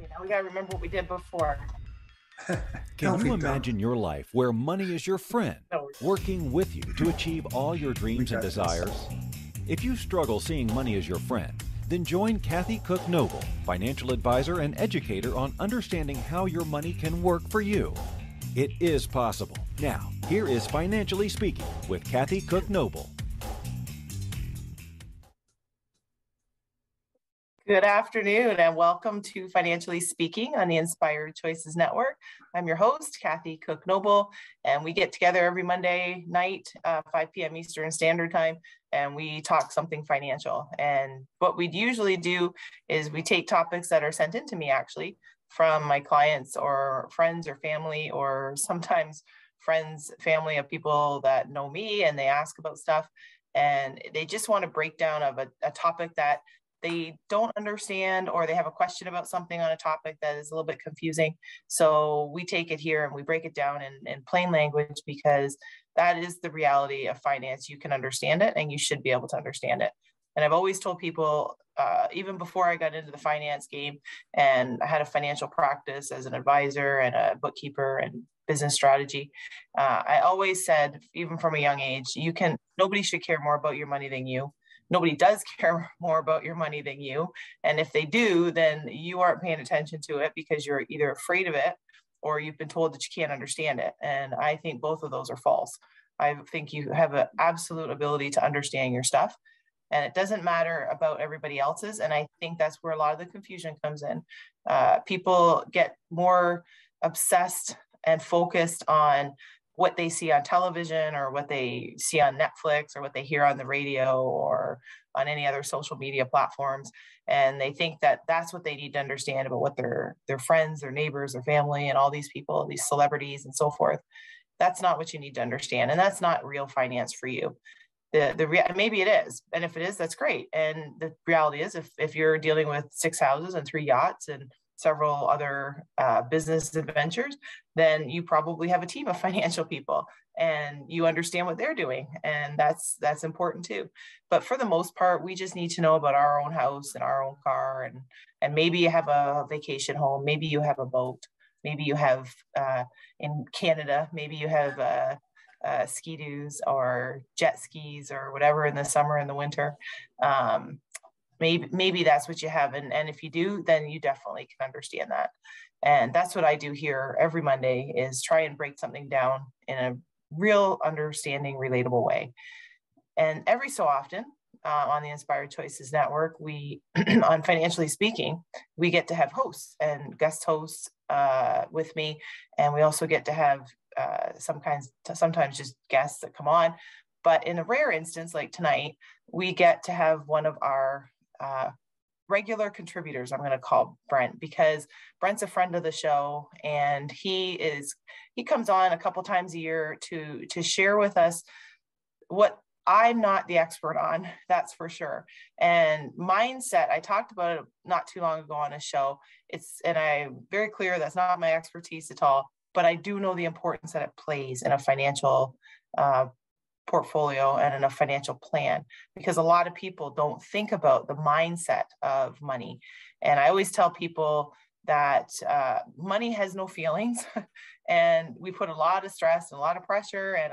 Okay, now we got to remember what we did before. Can you imagine your life where money is your friend, working with you to achieve all your dreams and desires? If you struggle seeing money as your friend, then join Kathy Cook Noble, financial advisor and educator on understanding how your money can work for you. It is possible. Now, here is Financially Speaking with Kathy Cook Noble. Good afternoon and welcome to Financially Speaking on the Inspired Choices Network. I'm your host, Kathy Cook Noble, and we get together every Monday night, 5 p.m. Eastern Standard Time, and we talk something financial. And what we'd usually do is we take topics that are sent in to me actually from my clients or friends or family, or sometimes friends, family of people that know me, and they ask about stuff and they just want a breakdown of a topic that they don't understand, or they have a question about something on a topic that is a little bit confusing. So we take it here and we break it down in plain language, because that is the reality of finance. You can understand it and you should be able to understand it. And I've always told people, even before I got into the finance game and I had a financial practice as an advisor and a bookkeeper and business strategy, I always said, even from a young age, nobody should care more about your money than you. Nobody does care more about your money than you. And if they do, then you aren't paying attention to it because you're either afraid of it or you've been told that you can't understand it. And I think both of those are false. I think you have an absolute ability to understand your stuff, and it doesn't matter about everybody else's. And I think that's where a lot of the confusion comes in. People get more obsessed and focused on what they see on television or what they see on Netflix or what they hear on the radio or on any other social media platforms. And they think that that's what they need to understand about what their friends, their neighbors, their family, and all these people, these celebrities and so forth. That's not what you need to understand. And that's not real finance for you. Maybe it is. And if it is, that's great. And the reality is, if you're dealing with 6 houses and 3 yachts and several other business adventures, then you probably have a team of financial people and you understand what they're doing. And that's important too. But for the most part, we just need to know about our own house and our own car. And maybe you have a vacation home. Maybe you have a boat. Maybe you have, in Canada, maybe you have ski-doos or jet skis or whatever in the summer and the winter. Maybe that's what you have. And if you do, then you definitely can understand that. And that's what I do here every Monday, is try and break something down in a real understanding, relatable way. And every so often on the Inspired Choices Network, we, on Financially Speaking, we get to have hosts and guest hosts with me. And we also get to have sometimes just guests that come on. But in a rare instance, like tonight, we get to have one of our regular contributors. I'm going to call Brent, because Brent's a friend of the show, and he comes on a couple times a year to share with us what I'm not the expert on, that's for sure. And mindset, I talked about it not too long ago on a show. And I'm very clear that's not my expertise at all, but I do know the importance that it plays in a financial portfolio and in a financial plan, because a lot of people don't think about the mindset of money. And I always tell people that money has no feelings, and we put a lot of stress and a lot of pressure and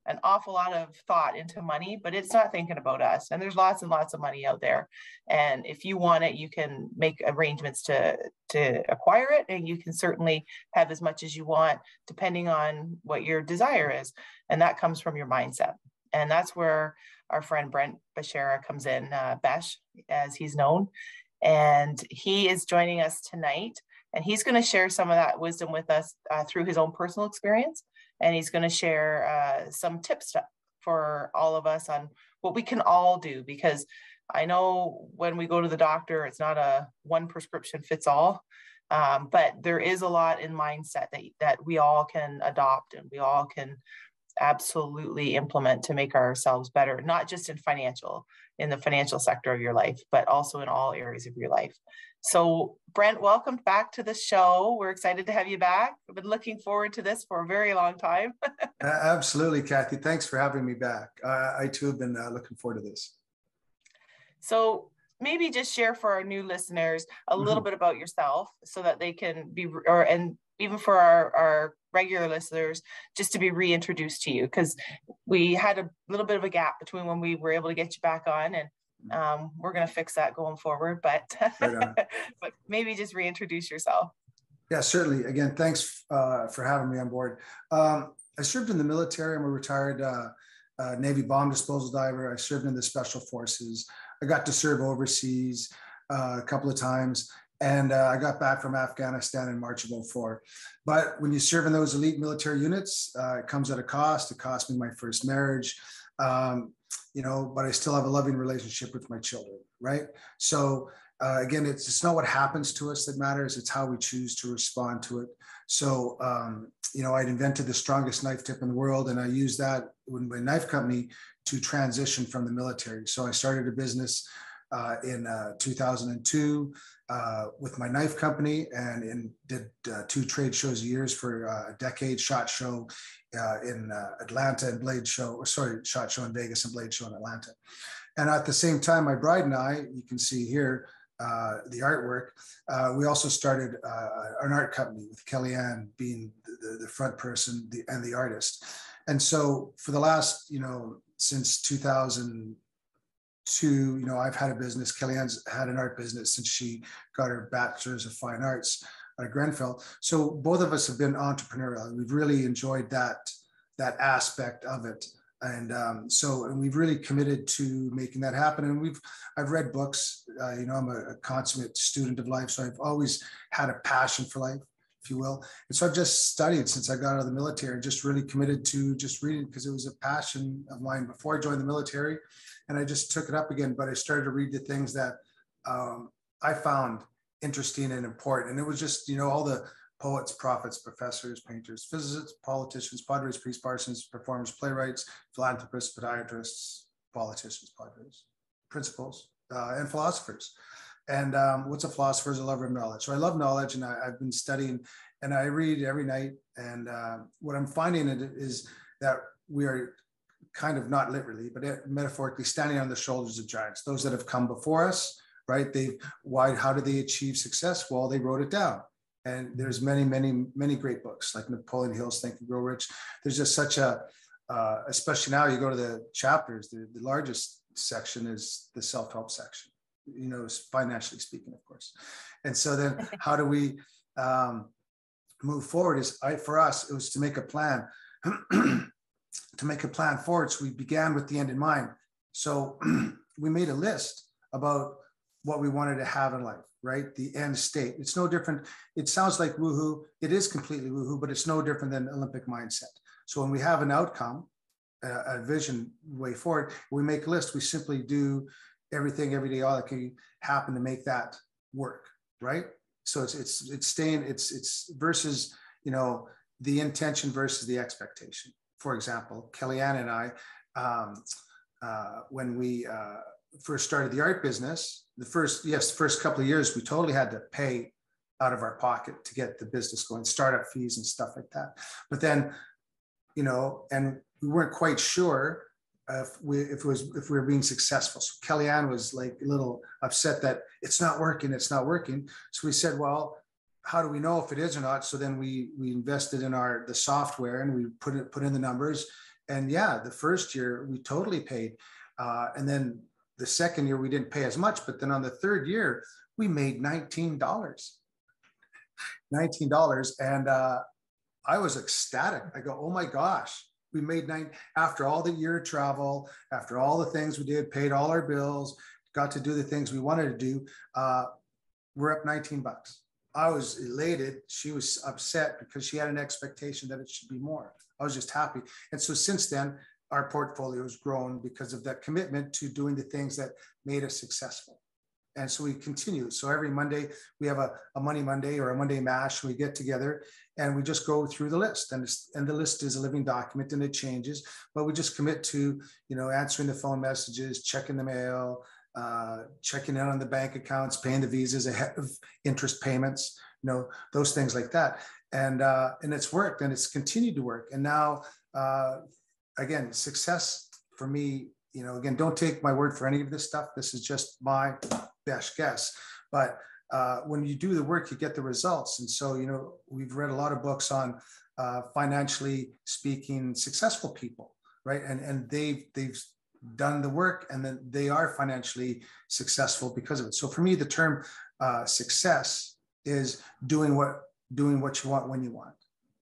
an awful lot of thought into money, but it's not thinking about us. And there's lots and lots of money out there. And if you want it, you can make arrangements to acquire it. And you can certainly have as much as you want, depending on what your desire is. And that comes from your mindset. And that's where our friend Brent Beshara comes in, Besh, as he's known. And he is joining us tonight. And he's going to share some of that wisdom with us through his own personal experience. And he's going to share some tips for all of us on what we can all do, because I know when we go to the doctor, it's not a one prescription fits all, but there is a lot in mindset that we all can adopt and we all can absolutely implement to make ourselves better, not just in the financial sector of your life, but also in all areas of your life. So Brent, welcome back to the show. We're excited to have you back. I've been looking forward to this for a very long time. Absolutely, Kathy. Thanks for having me back. I too have been looking forward to this. So maybe just share for our new listeners a little bit about yourself so that they can be, and even for our regular listeners, just to be reintroduced to you, because we had a little bit of a gap between when we were able to get you back on, and we're going to fix that going forward, but but maybe just reintroduce yourself. Yeah, certainly. Again, thanks for having me on board. I served in the military. I'm a retired Navy bomb disposal diver. I served in the Special Forces. I got to serve overseas a couple of times, and I got back from Afghanistan in March of 2004. But when you serve in those elite military units, it comes at a cost. It cost me my first marriage, you know, but I still have a loving relationship with my children, right? So again, it's not what happens to us that matters. It's how we choose to respond to it. So, you know, I'd invented the strongest knife tip in the world, and I used that with my knife company to transition from the military. So I started a business in 2002 with my knife company, and did 2 trade shows a year for a decade, SHOT Show in Atlanta and Blade Show, or sorry, SHOT Show in Vegas and Blade Show in Atlanta. And at the same time, my bride and I, you can see here, the artwork, we also started an art company with Kellyanne being the front person and the artist. And so for the last, you know, since 2002, you know, I've had a business. Kellyanne's had an art business since she got her bachelor's of fine arts at Grenfell. So both of us have been entrepreneurial. We've really enjoyed that aspect of it. And and we've really committed to making that happen. And I've read books, you know, I'm a consummate student of life. So I've always had a passion for life, if you will. And so I've just studied since I got out of the military, just really committed to just reading, because it was a passion of mine before I joined the military. And I just took it up again, but I started to read the things that I found interesting and important. And it was just, you know, all the poets, prophets, professors, painters, physicists, politicians, padres, priests, parsons, performers, playwrights, philanthropists, podiatrists, politicians, padres, principals, and philosophers. And what's a philosopher? Is a lover of knowledge. So I love knowledge, and I've been studying, and I read every night. And what I'm finding is that we are kind of, not literally, but metaphorically, standing on the shoulders of giants, those that have come before us, right? How did they achieve success? Well, they wrote it down. And there's many, many, many great books like Napoleon Hill's Think and Grow Rich. There's just such a, especially now you go to the chapters, the largest section is the self-help section, you know, financially speaking, of course. And so then how do we move forward for us, it was to make a plan, to make a plan forward. So we began with the end in mind. So we made a list about what we wanted to have in life, right? The end state. It's no different. It sounds like woohoo. It is completely woohoo, but it's no different than Olympic mindset. So when we have an outcome, a vision way forward, we make a list. We simply do everything every day, all that can happen to make that work, right? So it's versus, you know, the intention versus the expectation. For example, Kellyanne and I, when we first started the art business, the first couple of years, we totally had to pay out of our pocket to get the business going, startup fees and stuff like that. But then, you know, and we weren't quite sure if we were being successful. So Kellyanne was like a little upset that it's not working. So we said, well, how do we know if it is or not? So then we invested in the software, and we put in the numbers. And yeah, the first year we totally paid. And then the second year we didn't pay as much, but then on the third year we made $19. And I was ecstatic. I go, oh my gosh, we made after all the year of travel, after all the things we did, paid all our bills, got to do the things we wanted to do. We're up $19. I was elated. She was upset because she had an expectation that it should be more. I was just happy. And so since then, our portfolio has grown because of that commitment to doing the things that made us successful. And so we continue. So every Monday, we have a Money Monday or a Monday Mash. We get together and we just go through the list. And the list is a living document, and it changes. But we just commit to, you know, answering the phone messages, checking the mail, checking in on the bank accounts, paying the visas ahead of interest payments, you know, those things like that. And it's worked, and it's continued to work. And now, again, success for me, you know, again, don't take my word for any of this stuff. This is just my best guess. But when you do the work, you get the results. And so, you know, we've read a lot of books on financially speaking successful people, right? And they've done the work, and then they are financially successful because of it. So for me, the term success is doing what you want when you want.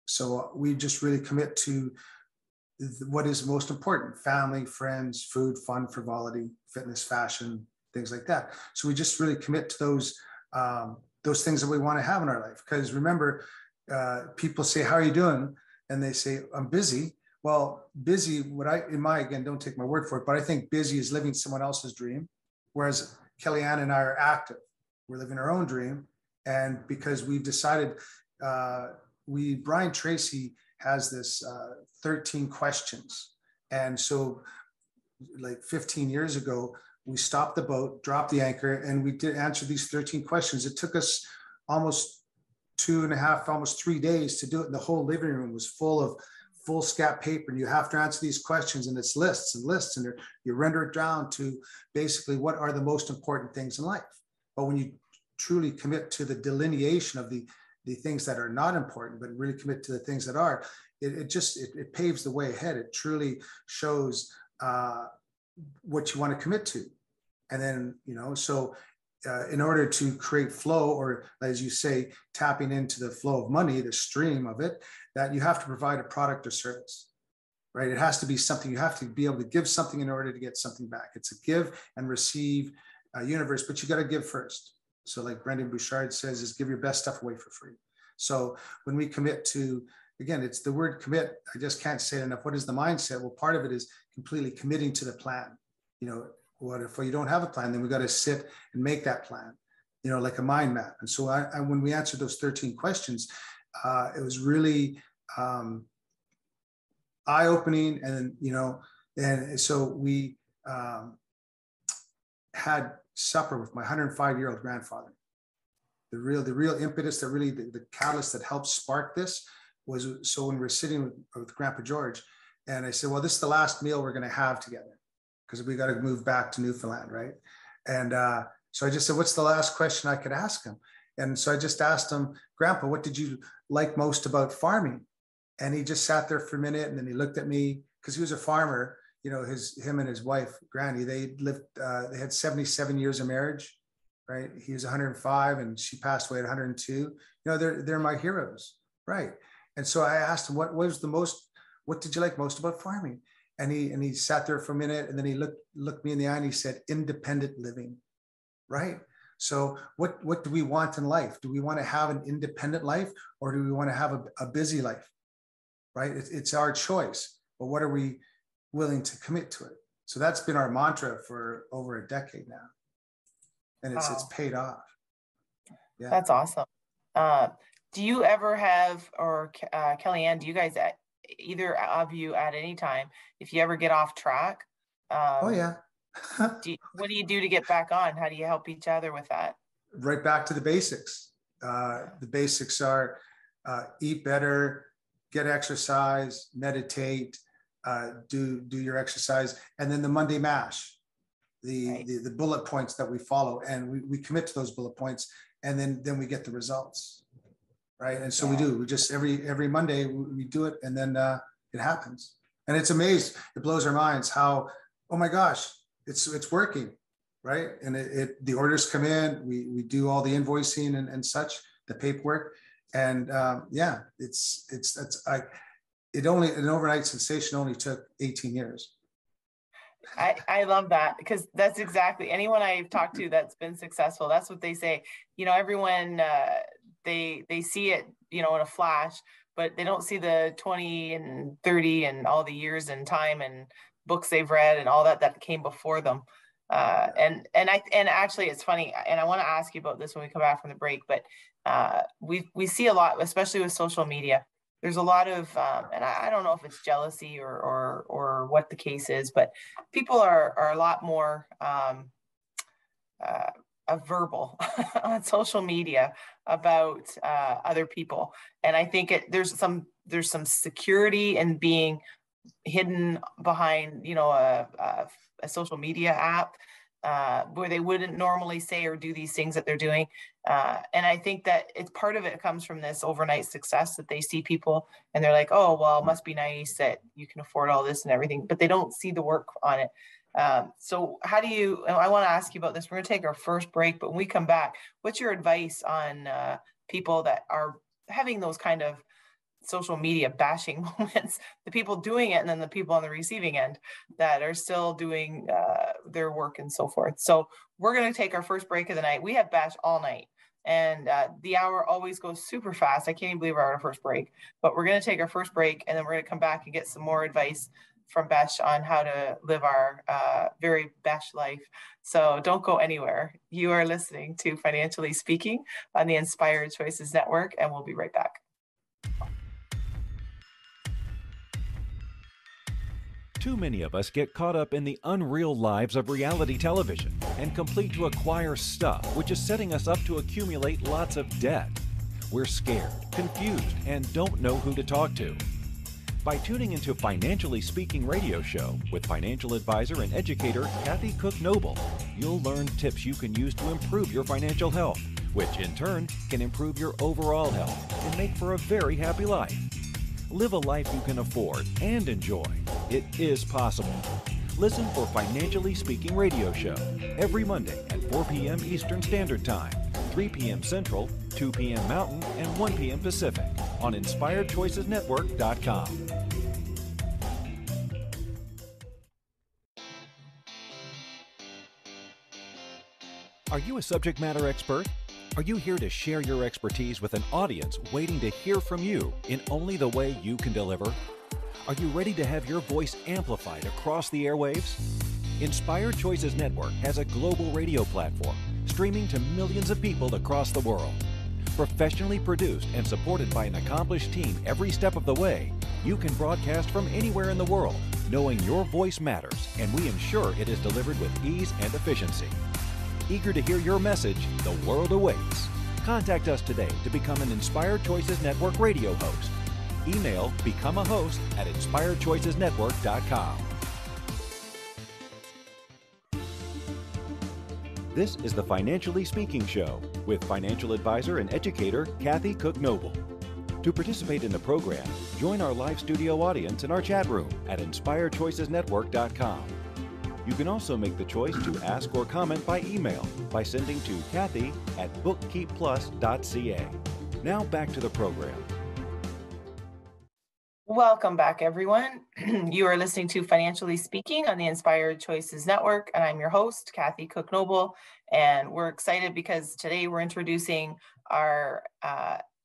So we just really commit to what is most important: family, friends, food, fun, frivolity, fitness, fashion, things like that. So we just really commit to those things that we want to have in our life. Because remember, people say, "How are you doing?" And they say, "I'm busy." Well, busy, again, don't take my word for it, but I think busy is living someone else's dream. Whereas Kellyanne and I are active. We're living our own dream. And because we've decided, Brian Tracy has this 13 questions. And so like 15 years ago, we stopped the boat, dropped the anchor, and we did answer these 13 questions. It took us almost 2.5, almost 3 days to do it. And the whole living room was full of foolscap paper, and you have to answer these questions, and it's lists and lists, and you render it down to basically what are the most important things in life. But when you truly commit to the delineation of the things that are not important, but really commit to the things that are, it paves the way ahead. It truly shows what you want to commit to. And then, you know, so in order to create flow, or as you say, tapping into the flow of money, the stream of it, that you have to provide a product or service, right? It has to be something. You have to be able to give something in order to get something back. It's a give and receive universe, but you got to give first. So like Brent Bouchard says, is give your best stuff away for free. So when we commit to, again, it's the word commit. I just can't say it enough. What is the mindset? Well, part of it is completely committing to the plan. You know, what if you don't have a plan? Then we got to sit and make that plan, you know, like a mind map. And so when we answered those 13 questions, it was really eye-opening. And, you know, and so we had supper with my 105-year-old grandfather. The real impetus, that really the catalyst that helped spark this was, so when we're sitting with Grandpa George, and I said, well, this is the last meal we're going to have together, because we got to move back to Newfoundland, right? And so I just said, what's the last question I could ask him? And so I just asked him, Grandpa, what did you like most about farming? And he just sat there for a minute, and then he looked at me, because he was a farmer. You know, him and his wife, Granny, they lived, they had 77 years of marriage, right? He was 105 and she passed away at 102. You know, they're my heroes, right? And so I asked him, what did you like most about farming? And he sat there for a minute, and then he looked me in the eye and he said, independent living, right? So what do we want in life? Do we want to have an independent life, or do we want to have a busy life, right? It's our choice, but what are we willing to commit to it? So that's been our mantra for over a decade now. And it's paid off. Yeah. That's awesome. Do you ever have, or Kellyanne, do you guys, either of you at any time, if you ever get off track? Oh yeah. What do you do to get back on? How do you help each other with that? Right back to the basics. The basics are eat better, get exercise, meditate, do your exercise, and then the Monday mash, the bullet points that we follow, and we commit to those bullet points, and then we get the results, right? And so we do. We just every Monday we do it, and then it happens, and it's amazing. It blows our minds how, oh my gosh, it's working, right? And the orders come in. We do all the invoicing and such, the paperwork, and an overnight sensation only took 18 years. I love that, because that's exactly, anyone I've talked to that's been successful, that's what they say. You know, everyone, they see it, you know, in a flash, but they don't see the 20 and 30 and all the years and time and books they've read and all that came before them. And actually it's funny, and I want to ask you about this when we come back from the break, but we see a lot, especially with social media. There's a lot of, and I don't know if it's jealousy or what the case is, but people are a lot more verbal on social media about other people, and I think there's some security in being hidden behind, you know, a social media app where they wouldn't normally say or do these things that they're doing. And I think that it's part of it comes from this overnight success that they see people and they're like, oh, well, it must be nice that you can afford all this and everything, but they don't see the work on it. So how do you, I want to ask you about this. We're going to take our first break, but when we come back, what's your advice on people that are having those kind of social media bashing moments, the people doing it and then the people on the receiving end that are still doing their work and so forth. So we're going to take our first break of the night. We have bash all night and the hour always goes super fast. I can't even believe we're on our first break, but we're going to take our first break and then we're going to come back and get some more advice from Besh on how to live our very Besh life. So don't go anywhere. You are listening to Financially Speaking on the Inspired Choices Network, and we'll be right back. Too many of us get caught up in the unreal lives of reality television and complete to acquire stuff, which is setting us up to accumulate lots of debt. We're scared, confused, and don't know who to talk to. By tuning into Financially Speaking radio show with financial advisor and educator Kathy Cook Noble, you'll learn tips you can use to improve your financial health, which in turn can improve your overall health and make for a very happy life. Live a life you can afford and enjoy. It is possible. Listen for Financially Speaking radio show every Monday at 4 p.m. Eastern Standard Time, 3 p.m. Central, 2 p.m. Mountain, and 1 p.m. Pacific on InspiredChoicesNetwork.com. Are you a subject matter expert? Are you here to share your expertise with an audience waiting to hear from you in only the way you can deliver? Are you ready to have your voice amplified across the airwaves? Inspired Choices Network has a global radio platform streaming to millions of people across the world. Professionally produced and supported by an accomplished team every step of the way, you can broadcast from anywhere in the world, knowing your voice matters, and we ensure it is delivered with ease and efficiency. Eager to hear your message, the world awaits. Contact us today to become an Inspired Choices Network radio host. Email become a host at inspiredchoicesnetwork.com. This is the Financially Speaking Show with financial advisor and educator Kathy Cook Noble. To participate in the program, join our live studio audience in our chat room at inspiredchoicesnetwork.com. You can also make the choice to ask or comment by email by sending to Kathy@bookkeepplus.ca. Now back to the program. Welcome back, everyone. You are listening to Financially Speaking on the Inspired Choices Network, and I'm your host, Kathy Cook Noble. And we're excited because today we're introducing our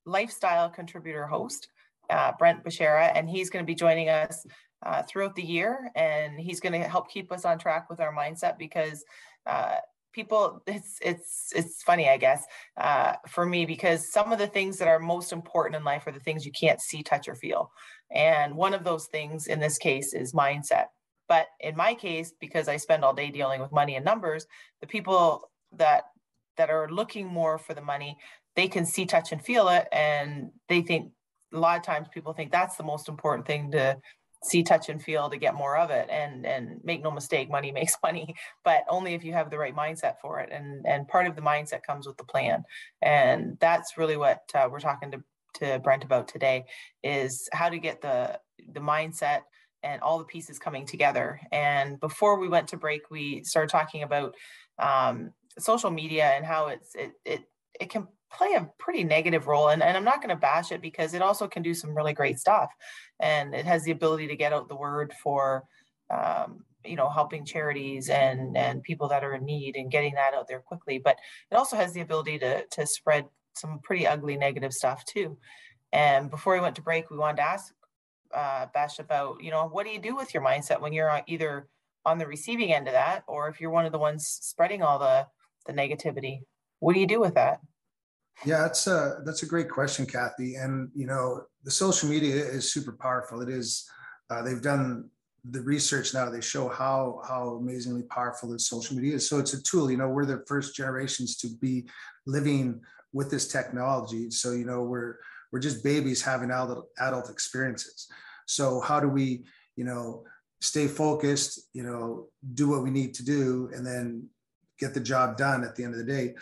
lifestyle contributor host, Brent Beshara, and he's going to be joining us throughout the year, and he's going to help keep us on track with our mindset because people, it's funny, I guess, for me, because some of the things that are most important in life are the things you can't see, touch, or feel. And one of those things in this case is mindset. But in my case, because I spend all day dealing with money and numbers, the people that are looking more for the money, they can see, touch, and feel it. And they think, a lot of times people think that's the most important thing to see, touch, and feel to get more of it. And make no mistake, money makes money, but only if you have the right mindset for it. And part of the mindset comes with the plan. And that's really what we're talking to Brent about today, is how to get the mindset and all the pieces coming together. And before we went to break, we started talking about social media and how it can play a pretty negative role. And I'm not going to bash it because it also can do some really great stuff. And it has the ability to get out the word for, helping charities and people that are in need and getting that out there quickly. But it also has the ability to spread some pretty ugly negative stuff too. And before we went to break, we wanted to ask Besh about, what do you do with your mindset when you're either on the receiving end of that, or if you're one of the ones spreading all the negativity? What do you do with that? Yeah, that's a great question, Kathy. And, the social media is super powerful. It is, they've done the research now. They show how amazingly powerful this social media is. So it's a tool, we're the first generations to be living with this technology. So, we're just babies having adult experiences. So how do we, stay focused, do what we need to do, and then get the job done at the end of the day.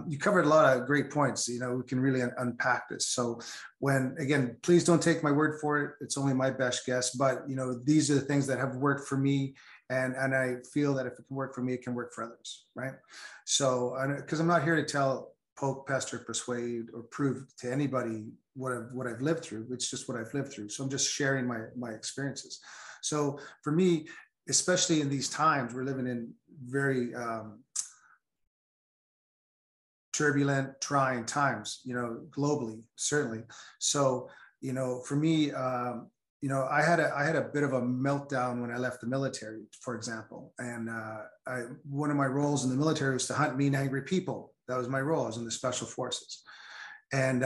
You covered a lot of great points. You know, we can really unpack this. So when, again, please don't take my word for it. It's only my best guess, but you know, these are the things that have worked for me. And I feel that if it can work for me, it can work for others, right? So, because I'm not here to tell, poke, pester, persuade, or prove to anybody what I've lived through. It's just what I've lived through. So I'm just sharing my experiences. So for me, especially in these times, we're living in very turbulent, trying times, you know, globally, certainly. So, you know, for me, you know, I had a bit of a meltdown when I left the military, for example. And one of my roles in the military was to hunt mean, angry people. That was my role. I was in the special forces. And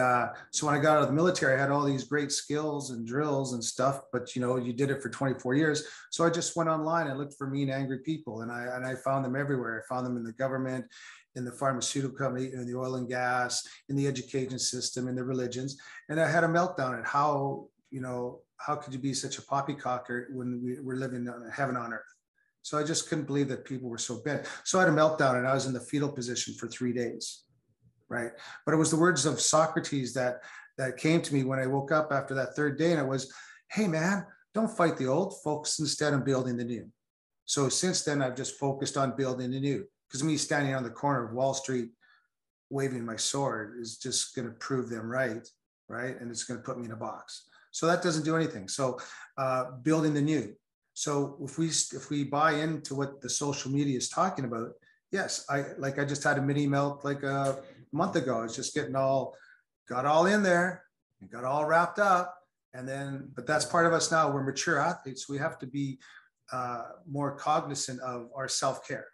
so when I got out of the military, I had all these great skills and drills and stuff, but you know, you did it for 24 years. So I just went online and looked for mean, angry people. And I found them everywhere. I found them in the government, in the pharmaceutical company, in the oil and gas, in the education system, in the religions. And I had a meltdown at how, you know, how could you be such a poppycocker when we were living on heaven on earth? So I just couldn't believe that people were so bad. So I had a meltdown and I was in the fetal position for 3 days. Right. But it was the words of Socrates that came to me when I woke up after that third day. And it was, hey, man, don't fight the old, focus instead on building the new. So since then, I've just focused on building the new, because me standing on the corner of Wall Street waving my sword is just going to prove them right. Right. And it's going to put me in a box. So that doesn't do anything. So building the new. So if we buy into what the social media is talking about, yes, I just had a mini melt like a month ago. It's just got all in there and got all wrapped up. And then, but that's part of us now. We're mature athletes. We have to be more cognizant of our self-care,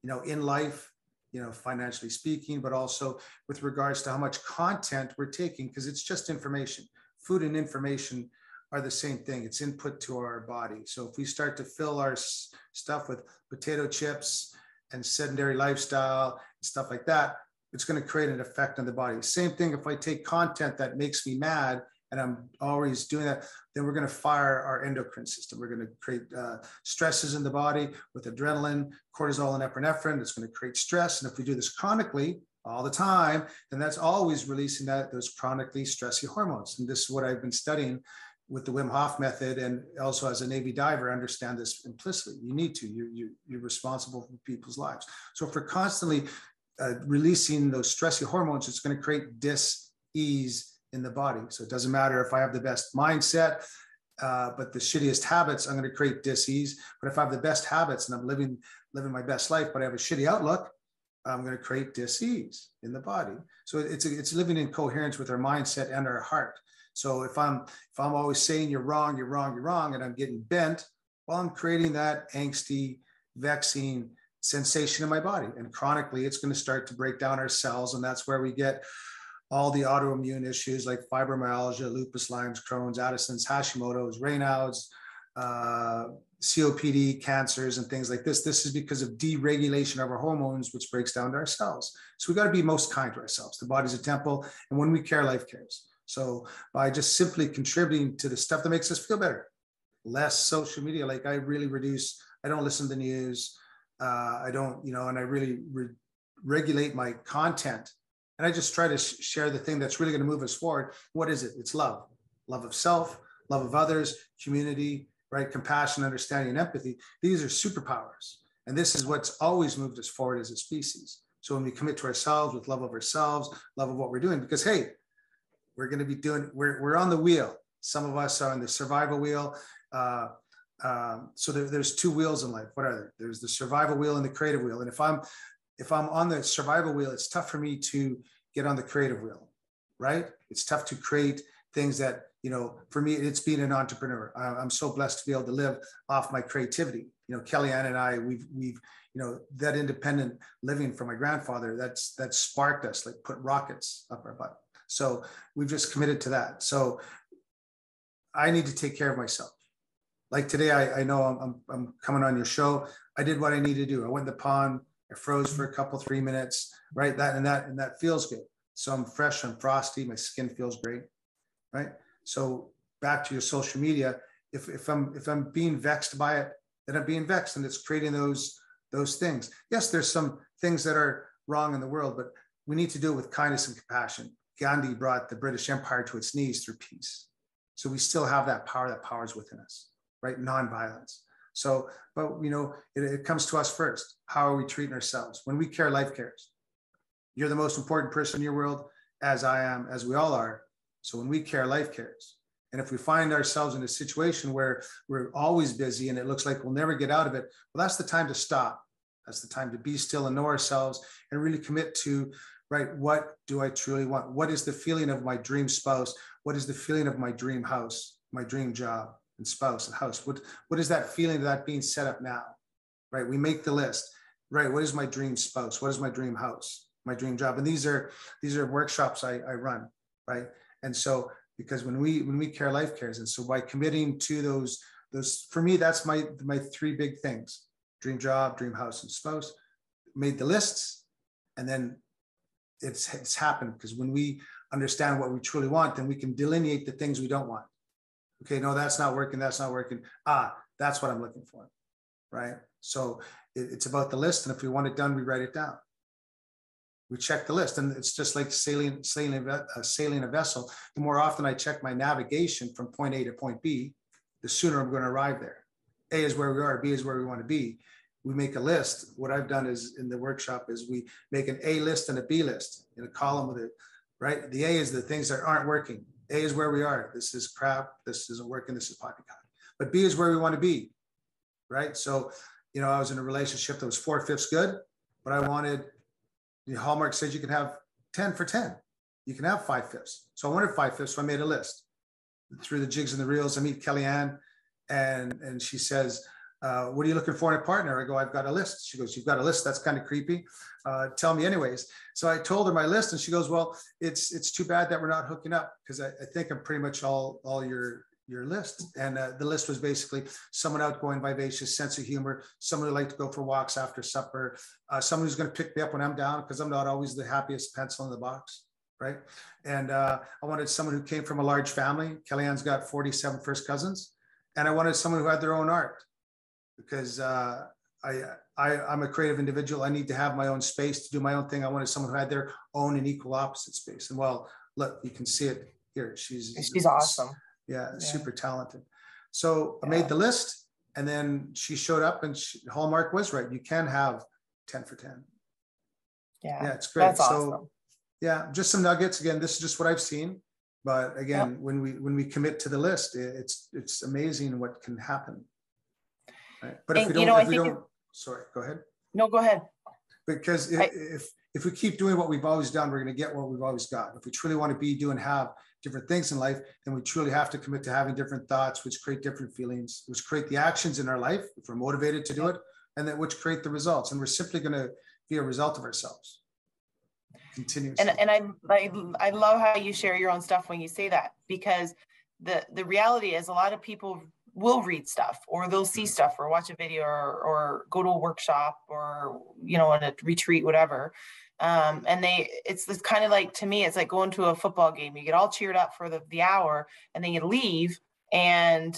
you know, in life, you know, financially speaking, but also with regards to how much content we're taking, because it's just information. Food and information are the same thing. It's input to our body. So if we start to fill our stuff with potato chips and sedentary lifestyle, stuff like that, it's going to create an effect on the body. Same thing if I take content that makes me mad and I'm always doing that, then we're going to fire our endocrine system. We're going to create stresses in the body with adrenaline, cortisol, and epinephrine. It's going to create stress. And if we do this chronically all the time, then that's always releasing those chronically stressy hormones. And this is what I've been studying with the Wim Hof method, and also as a Navy diver, understand this implicitly. You need to. You're responsible for people's lives. So if we're constantly releasing those stressy hormones, it's going to create dis-ease in the body. So it doesn't matter if I have the best mindset, but the shittiest habits, I'm going to create dis-ease. But if I have the best habits and I'm living my best life, but I have a shitty outlook, I'm going to create dis-ease in the body. So it's living in coherence with our mindset and our heart. So if I'm always saying you're wrong, and I'm getting bent, well, I'm creating that angsty, vexing sensation in my body. And chronically, it's going to start to break down our cells. And that's where we get all the autoimmune issues like fibromyalgia, lupus, Lyme's, Crohn's, Addison's, Hashimoto's, Raynaud's, COPD, cancers, and things like this. This is because of deregulation of our hormones, which breaks down to our cells. So we got to be most kind to ourselves. The body's a temple. And when we care, life cares. So by just simply contributing to the stuff that makes us feel better, less social media, like I really reduce, I don't listen to the news. I don't, you know, and I really regulate my content. And I just try to share the thing that's really going to move us forward. What is it? It's love of self, love of others, community, right? Compassion, understanding, and empathy. These are superpowers. And this is what's always moved us forward as a species. So when we commit to ourselves with love of ourselves, love of what we're doing, because, hey, we're going to be doing, we're on the wheel. Some of us are on the survival wheel. So there's two wheels in life. What are there? There's the survival wheel and the creative wheel. And if I'm on the survival wheel, it's tough for me to get on the creative wheel, right? It's tough to create things that, you know, for me, it's being an entrepreneur. I'm so blessed to be able to live off my creativity. You know, Kellyanne and I, we've, you know, that independent living from my grandfather, that sparked us, like put rockets up our butt. So we've just committed to that. So I need to take care of myself. Like today, I know I'm coming on your show. I did what I needed to do. I went in the pond. I froze for a couple, 3 minutes, right? That feels good. So I'm fresh, I'm frosty, my skin feels great, right? So back to your social media, if I'm being vexed by it, then I'm being vexed, and it's creating those those things. Yes, there's some things that are wrong in the world, but we need to do it with kindness and compassion. Gandhi brought the British Empire to its knees through peace. So we still have that power is within us, right? Non-violence. So, but it comes to us first. How are we treating ourselves? When we care, life cares. You're the most important person in your world, as I am, as we all are. So when we care, life cares. And if we find ourselves in a situation where we're always busy and it looks like we'll never get out of it, well, that's the time to stop. That's the time to be still and know ourselves and really commit to, right, what do I truly want? What is the feeling of my dream spouse? What is the feeling of my dream house, my dream job and spouse and house? What is that feeling of that being set up now, right? We make the list, right? What is my dream spouse? What is my dream house, my dream job? And these are workshops I run, right? And so, because when we care, life cares. And so by committing to those, for me, that's my three big things: dream job, dream house, and spouse. Made the lists, and then it's happened, because when we understand what we truly want, then we can delineate the things we don't want. Okay, no, that's not working. That's not working. That's what I'm looking for, right? So it's about the list, and if we want it done, we write it down. We check the list, and it's just like sailing a vessel. The more often I check my navigation from point A to point B, the sooner I'm going to arrive there. A is where we are, B is where we want to be. We make a list. What I've done is in the workshop is we make an A list and a B list in a column with it, right? The A is the things that aren't working. A is where we are. This is crap. This isn't working. This is poppycock. But B is where we want to be, right? So, I was in a relationship that was 4/5 good, but I wanted, the Hallmark says you can have 10 for 10. You can have 5/5. So I wanted 5/5, so I made a list. Through the jigs and the reels, I meet Kellyanne, and she says, what are you looking for in a partner? I go, I've got a list. She goes, you've got a list? That's kind of creepy. Tell me anyways. So I told her my list, and she goes, well, it's too bad that we're not hooking up, because I think I'm pretty much all your list. And the list was basically someone outgoing, vivacious, sense of humor, someone who liked to go for walks after supper, someone who's going to pick me up when I'm down, because I'm not always the happiest pencil in the box, right? And I wanted someone who came from a large family. Kellyanne's got 47 first cousins. And I wanted someone who had their own art, because I'm a creative individual. I need to have my own space to do my own thing. I wanted someone who had their own and equal opposite space. And well, look, you can see it here. She's awesome. Yeah, super talented. So I made the list, and then she showed up, and Hallmark was right. You can have 10 for 10. Yeah, it's great. That's awesome. So yeah, just some nuggets. Again, this is just what I've seen. But again, when we commit to the list, it's amazing what can happen. Right? But if we don't, sorry, go ahead. No, go ahead. Because if we keep doing what we've always done, we're going to get what we've always got. If we truly want to do and have different things in life, then we truly have to commit to having different thoughts, which create different feelings, which create the actions in our life, if we're motivated to do it, and then which create the results. And we're simply going to be a result of ourselves. Continuously. And I love how you share your own stuff when you say that, because the reality is a lot of people will read stuff, or they'll see stuff, or watch a video, or go to a workshop, or in a retreat, whatever. And it's kind of like, to me, it's like going to a football game. You get all cheered up for the hour, and then you leave, and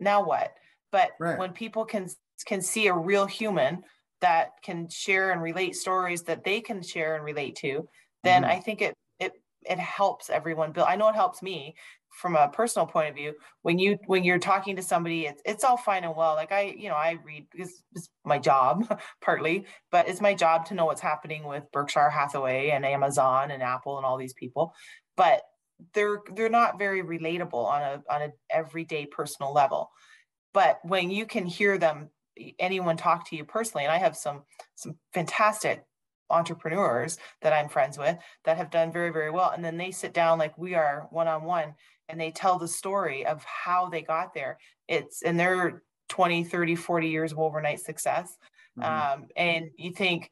now what? But when people can see a real human that can share and relate stories that they can share and relate to, then I think it helps everyone build. I know it helps me from a personal point of view. When you're talking to somebody, it's all fine and well. Like I read, because it's my job partly, but it's my job to know what's happening with Berkshire Hathaway and Amazon and Apple and all these people, but they're not very relatable on a everyday personal level. But when you can hear them, anyone talk to you personally, and I have some fantastic entrepreneurs that I'm friends with that have done very, very well. And then they sit down like we are one-on-one, and they tell the story of how they got there. And they're 20, 30, 40 years of overnight success. And you think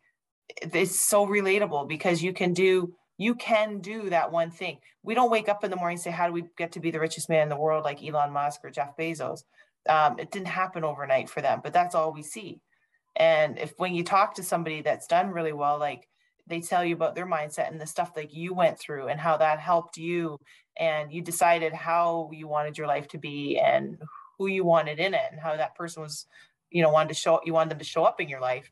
it's so relatable, because you can do that one thing. We don't wake up in the morning and say, how do we get to be the richest man in the world like Elon Musk or Jeff Bezos? It didn't happen overnight for them, but that's all we see. And when you talk to somebody that's done really well, like they tell you about their mindset and the stuff like you went through and how that helped you, and you decided how you wanted your life to be and who you wanted in it, and how that person was, you want them to show up in your life,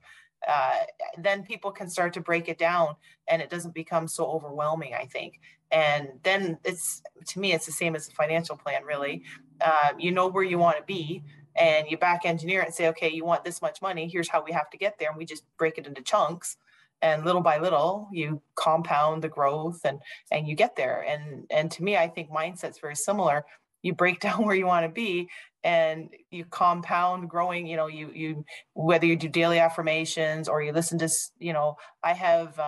then people can start to break it down and it doesn't become so overwhelming, I think. And then to me, it's the same as a financial plan, really. You know where you want to be, and you back engineer it and say, okay, you want this much money, here's how we have to get there. And we just break it into chunks. And little by little, you compound the growth and you get there. And to me, I think mindset's very similar. You break down where you want to be and you compound growing, you whether you do daily affirmations or you listen to, I have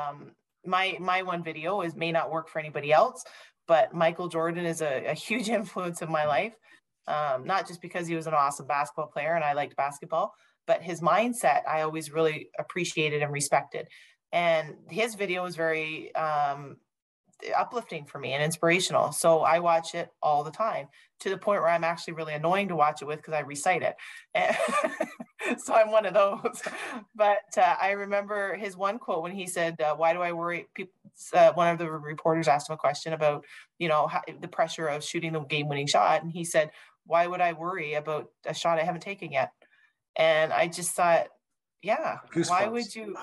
my one video may not work for anybody else, but Michael Jordan is a huge influence in my life. Not just because he was an awesome basketball player and I liked basketball, but his mindset, I always really appreciated and respected. And his video is very uplifting for me and inspirational. So I watch it all the time, to the point where I'm actually really annoying to watch it with because I recite it. So I'm one of those. But I remember his one quote when he said, why do I worry? One of the reporters asked him a question about, the pressure of shooting the game-winning shot. And he said, why would I worry about a shot I haven't taken yet? And I just thought, yeah, goosebumps. Why would you?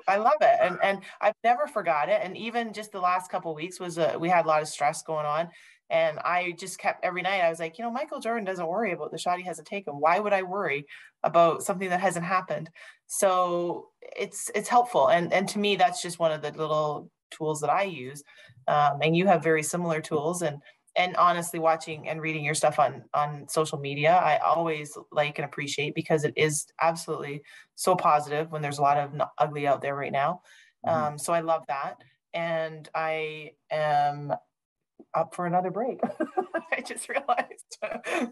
I love it. And I've never forgot it. And even just the last couple of weeks we had a lot of stress going on. And I just kept, every night I was like, Michael Jordan doesn't worry about the shot he hasn't taken. Why would I worry about something that hasn't happened? So it's helpful. And to me, that's just one of the little tools that I use. And you have very similar tools. And honestly, watching and reading your stuff on social media, I always like and appreciate, because it is absolutely so positive when there's a lot of ugly out there right now. Mm-hmm. So I love that. And I am up for another break. I just realized.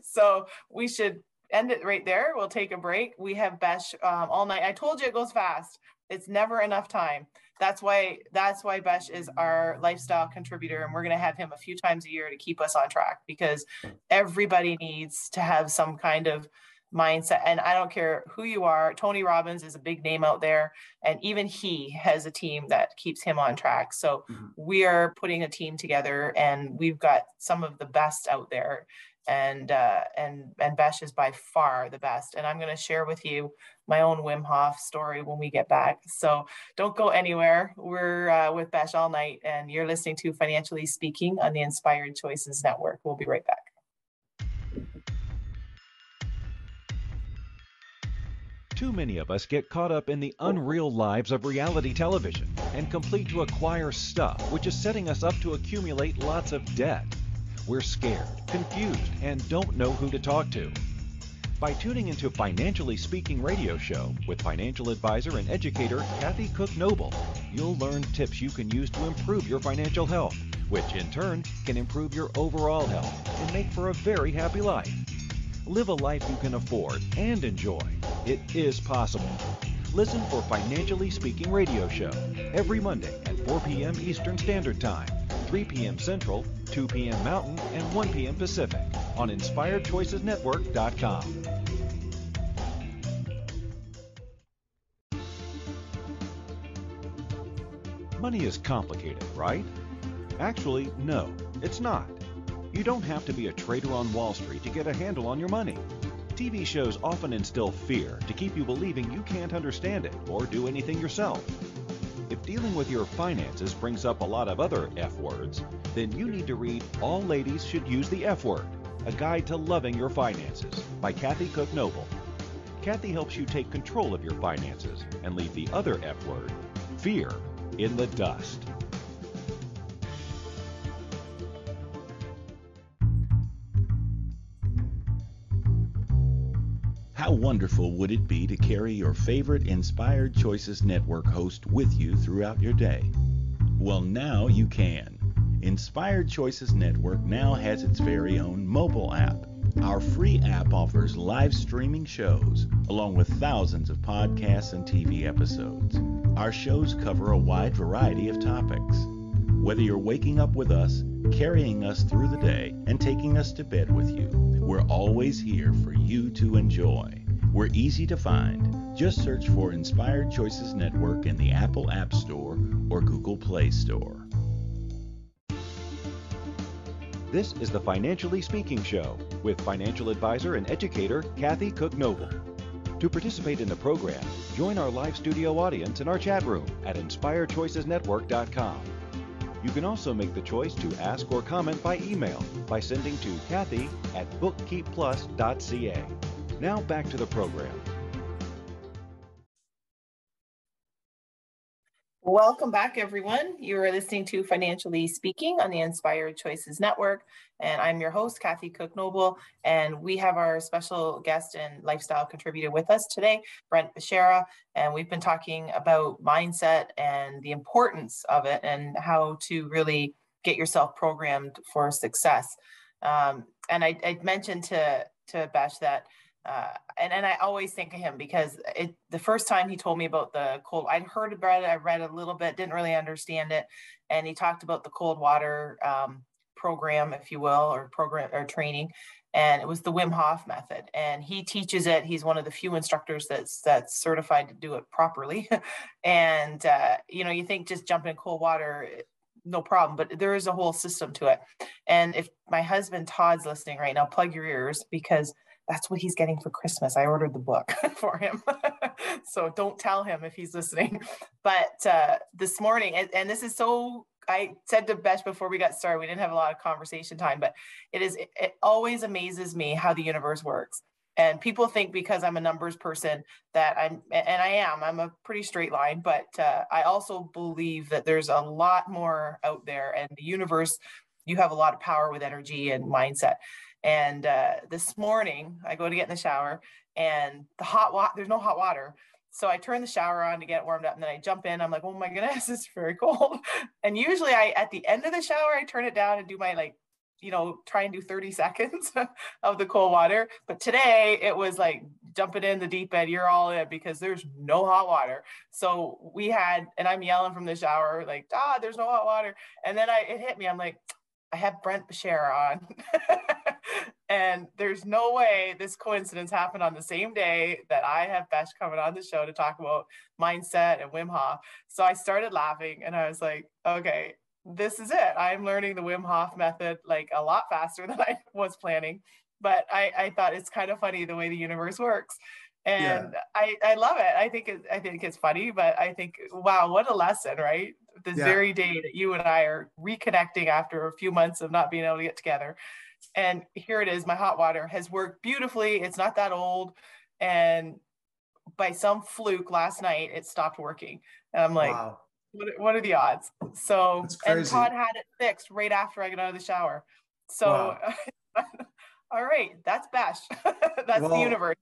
So we should end it right there. We'll take a break. We have Besh all night. I told you it goes fast. It's never enough time. That's why Besh is our lifestyle contributor, and we're going to have him a few times a year to keep us on track, because everybody needs to have some kind of mindset. And I don't care who you are. Tony Robbins is a big name out there, and even he has a team that keeps him on track. So we are putting a team together, and we've got some of the best out there. And Besh is by far the best. And I'm going to share with you my own Wim Hof story when we get back. So don't go anywhere. We're with Besh all night, and you're listening to Financially Speaking on the Inspired Choices Network. We'll be right back. Too many of us get caught up in the unreal lives of reality television and complete to acquire stuff, which is setting us up to accumulate lots of debt. We're scared, confused, and don't know who to talk to. By tuning into Financially Speaking radio show with financial advisor and educator Kathy Cook Noble, you'll learn tips you can use to improve your financial health, which in turn can improve your overall health and make for a very happy life. Live a life you can afford and enjoy. It is possible. Listen for Financially Speaking radio show every Monday at 4 p.m. Eastern Standard Time, 3 p.m. Central, 2 p.m. Mountain, and 1 p.m. Pacific on InspiredChoicesNetwork.com. Money is complicated, right? Actually, no, it's not. You don't have to be a trader on Wall Street to get a handle on your money. TV shows often instill fear to keep you believing you can't understand it or do anything yourself. If dealing with your finances brings up a lot of other F words, then you need to read All Ladies Should Use the F Word, A Guide to Loving Your Finances by Kathy Cook Noble. Kathy helps you take control of your finances and leave the other F word, fear, in the dust. How wonderful would it be to carry your favorite Inspired Choices Network host with you throughout your day? Well, now you can. Inspired Choices Network now has its very own mobile app. Our free app offers live streaming shows, along with thousands of podcasts and TV episodes. Our shows cover a wide variety of topics. Whether you're waking up with us, carrying us through the day, and taking us to bed with you, we're always here for you to enjoy. We're easy to find. Just search for Inspired Choices Network in the Apple App Store or Google Play Store. This is the Financially Speaking Show with financial advisor and educator Kathy Cook Noble. To participate in the program, join our live studio audience in our chat room at inspiredchoicesnetwork.com. You can also make the choice to ask or comment by email by sending to Kathy@bookkeepplus.ca. Now back to the program. Welcome back, everyone. You are listening to Financially Speaking on the Inspired Choices Network, and I'm your host, Kathy Cook Noble, and we have our special guest and lifestyle contributor with us today, Brent Beshara, and we've been talking about mindset and the importance of it and how to really get yourself programmed for success. And I mentioned to Besh that and I always think of him because the first time he told me about the cold, I'd heard about it, I read a little bit, didn't really understand it. And he talked about the cold water program, if you will, or training. And it was the Wim Hof method. And he teaches it. He's one of the few instructors that's certified to do it properly. And, you think just jumping in cold water, no problem, but there is a whole system to it. And if my husband Todd's listening right now, plug your ears, because that's what he's getting for Christmas. I ordered the book for him. So don't tell him if he's listening. But this morning, and this is so, I said to Besh before we got started, we didn't have a lot of conversation time, but it always amazes me how the universe works. And people think because I'm a numbers person that I'm a pretty straight line, but I also believe that there's a lot more out there, and the universe, you have a lot of power with energy and mindset. And this morning I go to get in the shower, and there's no hot water. So I turn the shower on to get warmed up, and then I jump in. I'm like, oh my goodness, it's very cold. And usually at the end of the shower, I turn it down and do my try and do 30 seconds of the cold water. But today it was like jumping in the deep end, you're all in, because there's no hot water. So and I'm yelling from the shower, like, there's no hot water. And then it hit me. I'm like, I have Brent Beshara on. And there's no way this coincidence happened on the same day that I have Besh coming on the show to talk about mindset and Wim Hof. So I started laughing, and I was like, okay, this is it. I'm learning the Wim Hof method like a lot faster than I was planning. But I thought it's kind of funny the way the universe works. And yeah. I love it. I think it's funny, but I think, wow, what a lesson, right? This very day that you and I are reconnecting after a few months of not being able to get together. And here it is. My hot water has worked beautifully. It's not that old. And by some fluke last night, it stopped working. And I'm like, wow. What are the odds? So, and Todd had it fixed right after I got out of the shower. So, wow. All right, that's Besh. That's the universe.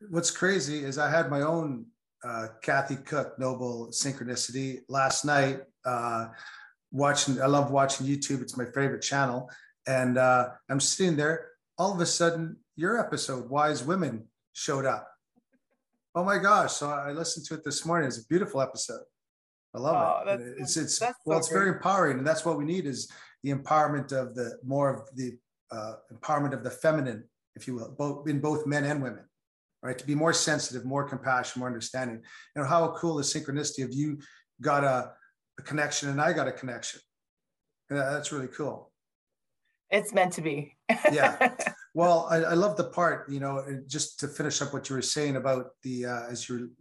What's crazy is I had my own Kathy Cook Noble synchronicity last night. I love watching YouTube. It's my favorite channel. And I'm sitting there. All of a sudden, your episode, Wise Women, showed up. Oh my gosh. So I listened to it this morning. It's a beautiful episode. I love it. It's very empowering. And that's what we need, is the empowerment of the empowerment of the feminine, if you will, in both men and women, right? To be more sensitive, more compassion, more understanding. How cool the synchronicity of you got a connection and I got a connection. That's really cool. It's meant to be. Yeah. Well, I love the part, just to finish up what you were saying about as you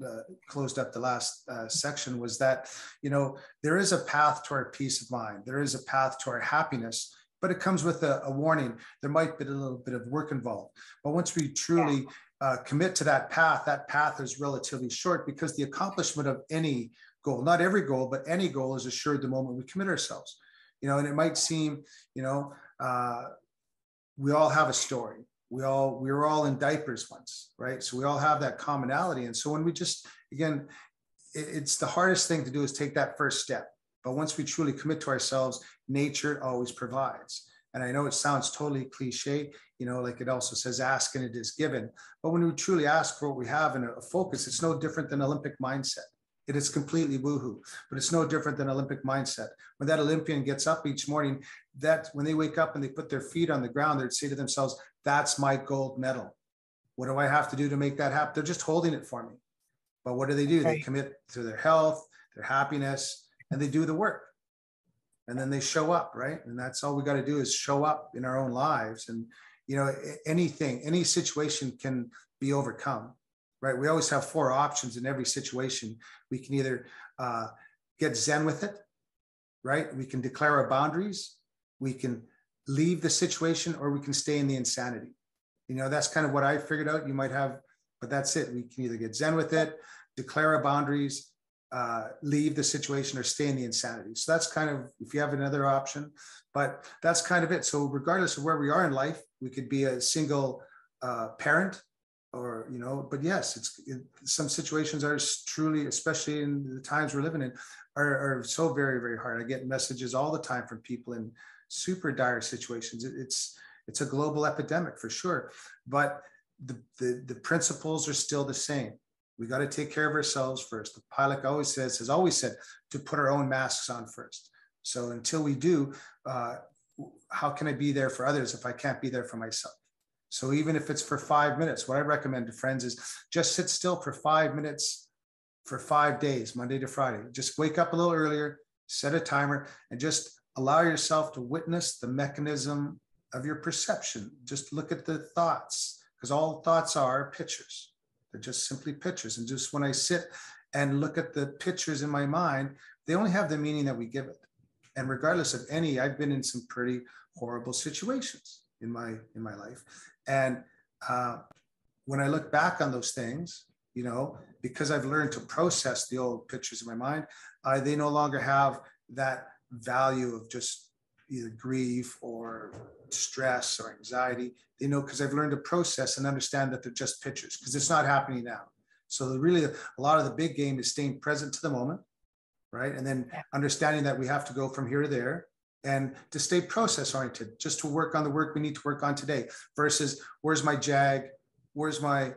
closed up the last section, was that, there is a path to our peace of mind. There is a path to our happiness, but it comes with a warning. There might be a little bit of work involved. But once we truly commit to that path is relatively short, because the accomplishment of any goal, not every goal, but any goal, is assured the moment we commit ourselves. And it might seem, we all have a story. We were all in diapers once, right? So we all have that commonality. And so when we it's the hardest thing to do is take that first step. But once we truly commit to ourselves, nature always provides. And I know it sounds totally cliche, like it also says, ask and it is given. But when we truly ask for what we have in a focus, it's no different than Olympic mindset. It is completely woohoo, but it's no different than Olympic mindset. When that Olympian gets up each morning, that when they wake up and they put their feet on the ground, they'd say to themselves, that's my gold medal. What do I have to do to make that happen? They're just holding it for me. But what do? They commit to their health, their happiness, and they do the work. And then they show up, right? And that's all we got to do, is show up in our own lives. And, any situation can be overcome, right? We always have 4 options in every situation. We can either get Zen with it, right? We can declare our boundaries. We can leave the situation, or we can stay in the insanity. You know, that's kind of what I figured out. You might have, but that's it. We can either get Zen with it, declare our boundaries, leave the situation, or stay in the insanity. So that's kind of, if you have another option, but that's kind of it. So regardless of where we are in life, we could be a single parent, or, you know, but yes, some situations are truly, especially in the times we're living in, are so very, very hard. I get messages all the time from people in super dire situations. It's a global epidemic for sure, but the principles are still the same. We got to take care of ourselves first. The pilot has always said to put our own masks on first. So until we do, how can I be there for others if I can't be there for myself? So even if it's for 5 minutes, what I recommend to friends is just sit still for 5 minutes for 5 days, Monday to Friday. Just wake up a little earlier, set a timer, and just allow yourself to witness the mechanism of your perception. Just look at the thoughts, because all thoughts are pictures. They're just simply pictures. And just when I sit and look at the pictures in my mind, they only have the meaning that we give it. And regardless of any, I've been in some pretty horrible situations in my life. And when I look back on those things, you know, because I've learned to process the old pictures in my mind, they no longer have that value of just either grief or stress or anxiety. They know, because I've learned to process and understand that they're just pictures, because it's not happening now. So really, a lot of the big game is staying present to the moment, right? And then understanding that we have to go from here to there, and to stay process oriented, just to work on the work we need to work on today, versus where's my jag, where's my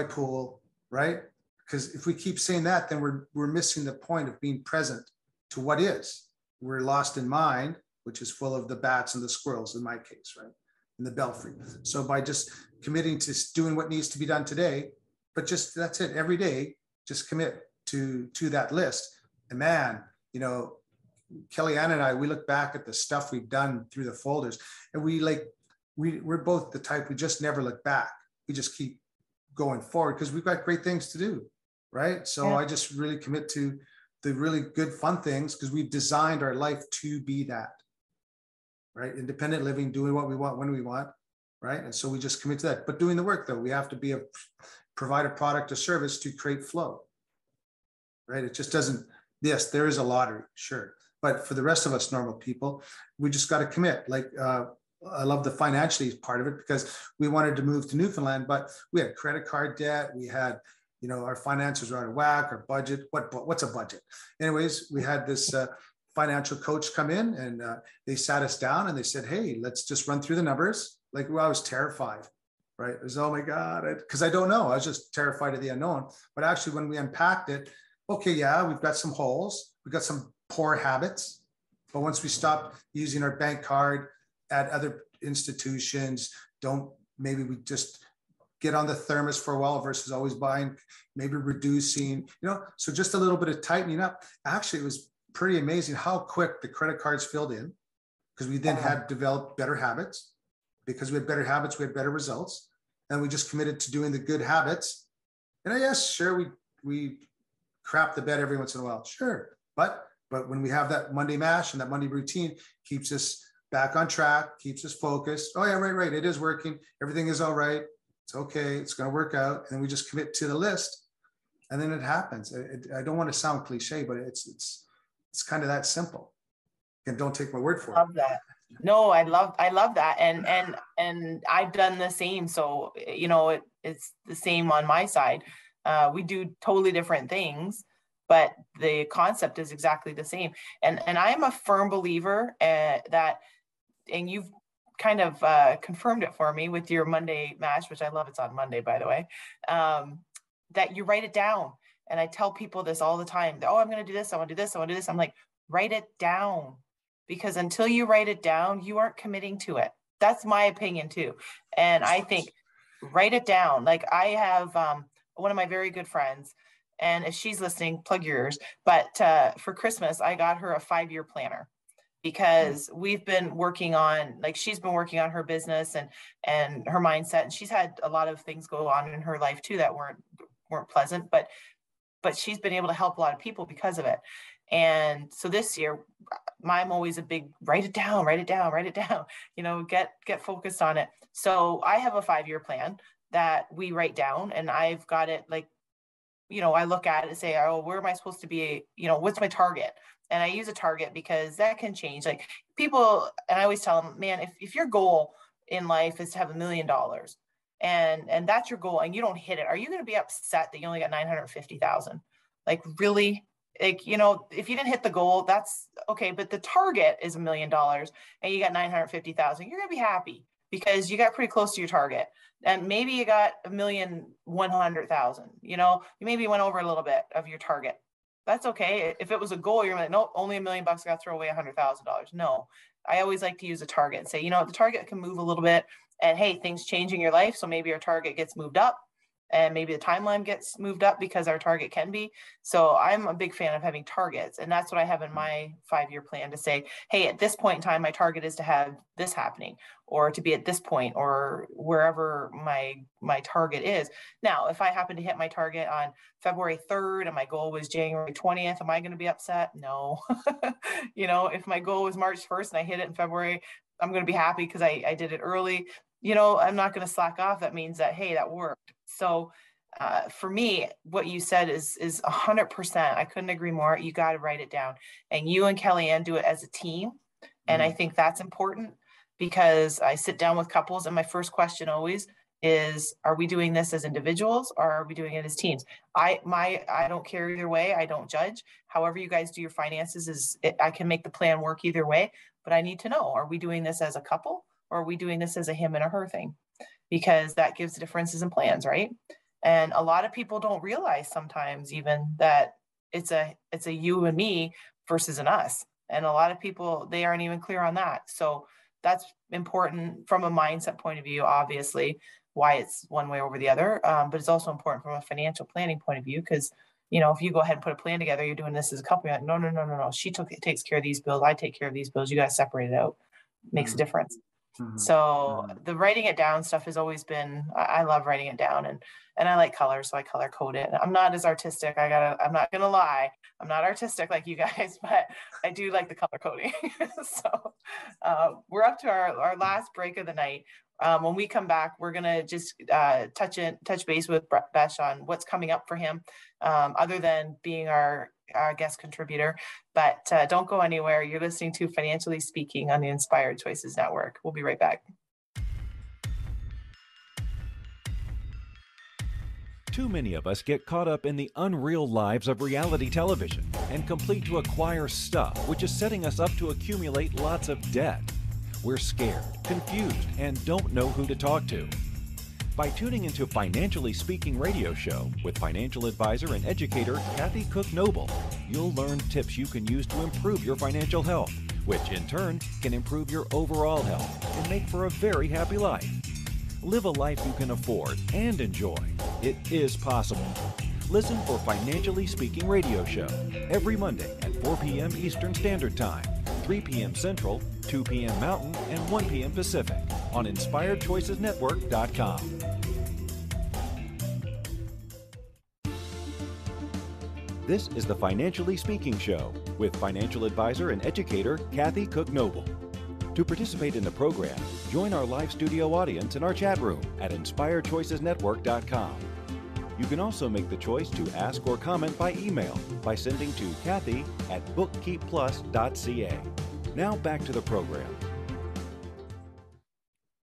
pool, right? Because if we keep saying that, then we're missing the point of being present to what is. We're lost in mind, which is full of the bats and the squirrels in my case, right? In the belfry. So by just committing to doing what needs to be done today, but just that's it, every day, just commit to that list. And man, you know, Kellyanne and I, we look back at the stuff we've done through the folders, and we're both the type, we just never look back. We just keep going forward because we've got great things to do, right? So I just really commit to the really good, fun things, because we've designed our life to be that, right? Independent living, doing what we want, when we want, right? And so we just commit to that. But doing the work, though, we have to provide a product or service to create flow, right? It just doesn't, yes, there is a lottery, sure. But for the rest of us normal people, we just got to commit. Like, I love the financially part of it, because we wanted to move to Newfoundland, but we had credit card debt. We had, you know, our finances were out of whack, our budget. What's a budget? Anyways, we had this financial coach come in, and they sat us down and they said, hey, let's just run through the numbers. Like, well, I was terrified, right? It was, oh my God, because I don't know. I was just terrified of the unknown. But actually, when we unpacked it, okay, yeah, we've got some holes. We've got some poor habits. But once we stopped using our bank card at other institutions, maybe we just get on the thermos for a while versus always buying, maybe reducing, you know, so just a little bit of tightening up. Actually, it was pretty amazing how quick the credit cards filled in, because we then had developed better habits. Because we had better habits, we had better results. And we just committed to doing the good habits. And yes, sure, we crap the bed every once in a while, sure. But when we have that Monday mash and that Monday routine, keeps us back on track, keeps us focused. Oh yeah, right. It is working. Everything is all right. It's okay. It's going to work out. And then we just commit to the list, and then it happens. I don't want to sound cliche, but it's kind of that simple. And don't take my word for it. Love that. No, I love that. And I've done the same. So, you know, it's the same on my side. We do totally different things, but the concept is exactly the same. And I'm a firm believer that, and you've kind of confirmed it for me with your Monday mash, which I love. It's on Monday, by the way, that you write it down. And I tell people this all the time. Oh, I'm going to do this. I want to do this. I want to do this. I'm like, write it down, because until you write it down, you aren't committing to it. That's my opinion too. And I think write it down. Like, I have one of my very good friends, and if she's listening, plug yours. But for Christmas, I got her a 5-year planner. because we've been working on, like, she's been working on her business and her mindset, and she's had a lot of things go on in her life too that weren't pleasant, but she's been able to help a lot of people because of it. And so this year, I'm always a big write it down, get focused on it. So I have a 5-year plan that we write down, and I've got it like, I look at it and say, oh, where am I supposed to be? What's my target? And I use a target because that can change. Like people, and I always tell them, man, if your goal in life is to have $1 million and that's your goal and you don't hit it, are you going to be upset that you only got 950,000? Like, really? Like, if you didn't hit the goal, that's okay. But the target is $1 million and you got 950,000, you're going to be happy because you got pretty close to your target. And maybe you got 1,100,000, you maybe went over a little bit of your target. That's okay. If it was a goal, you're like, no, only $1 million, I got to throw away $100,000. No, I always like to use a target and say, the target can move a little bit, and hey, things change in your life. So maybe your target gets moved up, and maybe the timeline gets moved up because our target can be. So I'm a big fan of having targets. And that's what I have in my 5-year plan to say, hey, at this point in time, my target is to have this happening, or to be at this point, or wherever my target is. Now, if I happen to hit my target on February 3rd and my goal was January 20th, am I going to be upset? No. If my goal was March 1st and I hit it in February, I'm going to be happy because I did it early. I'm not going to slack off. That means that, hey, that worked. So for me, what you said is 100%. I couldn't agree more. You got to write it down. And you and Kellyanne do it as a team. And I think that's important because I sit down with couples and my first question always is, are we doing this as individuals or are we doing it as teams? I don't care either way. I don't judge. However you guys do your finances I can make the plan work either way, but I need to know, are we doing this as a couple or are we doing this as a him and a her thing? Because that gives differences in plans, right? And a lot of people don't realize sometimes even that it's a you and me versus an us. And a lot of people, they aren't even clear on that. So that's important from a mindset point of view, obviously, why it's one way over the other. But it's also important from a financial planning point of view, because, if you go ahead and put a plan together, you're doing this as a couple, you're like, no. She takes care of these bills. I take care of these bills. You got to separate it out. Makes a difference. So the writing it down stuff has always been, I love writing it down, and I like color. So I color code it. I'm not as artistic. I'm not going to lie. I'm not artistic like you guys, but I do like the color coding. So we're up to our last break of the night. When we come back, we're going to just touch base with Besh on what's coming up for him, other than being our guest contributor. But don't go anywhere. You're listening to Financially Speaking on the Inspired Choices Network. We'll be right back. Too many of us get caught up in the unreal lives of reality television and complete to acquire stuff, which is setting us up to accumulate lots of debt. We're scared, confused, and don't know who to talk to. By tuning into Financially Speaking radio show with financial advisor and educator Kathy Cook Noble, you'll learn tips you can use to improve your financial health, which in turn can improve your overall health and make for a very happy life. Live a life you can afford and enjoy. It is possible. Listen for Financially Speaking radio show every Monday at 4 p.m. Eastern Standard Time, 3 p.m. Central, 2 p.m. Mountain, and 1 p.m. Pacific on InspiredChoicesNetwork.com. This is the Financially Speaking Show with financial advisor and educator Kathy Cook Noble. To participate in the program, join our live studio audience in our chat room at InspiredChoicesNetwork.com. You can also make the choice to ask or comment by email by sending to Kathy@bookkeepplus.ca. Now back to the program.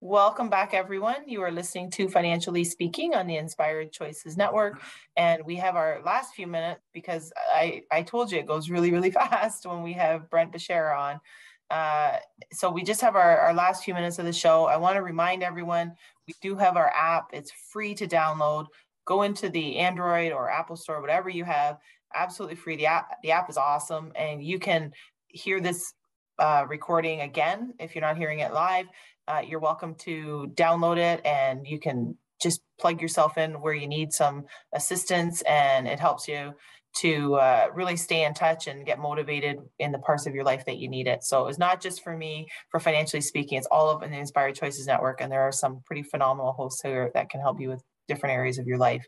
Welcome back, everyone. You are listening to Financially Speaking on the Inspired Choices Network. And we have our last few minutes because I told you it goes really, really fast when we have Brent Beshara on. So we just have our last few minutes of the show. I want to remind everyone, we do have our app. It's free to download. Go into the Android or Apple Store, whatever you have, absolutely free. The app is awesome. And you can hear this recording again. If you're not hearing it live, you're welcome to download it, and you can just plug yourself in where you need some assistance, and it helps you to really stay in touch and get motivated in the parts of your life that you need it. So it's not just for me, for Financially Speaking, it's all of the Inspired Choices Network. And there are some pretty phenomenal hosts here that can help you with different areas of your life.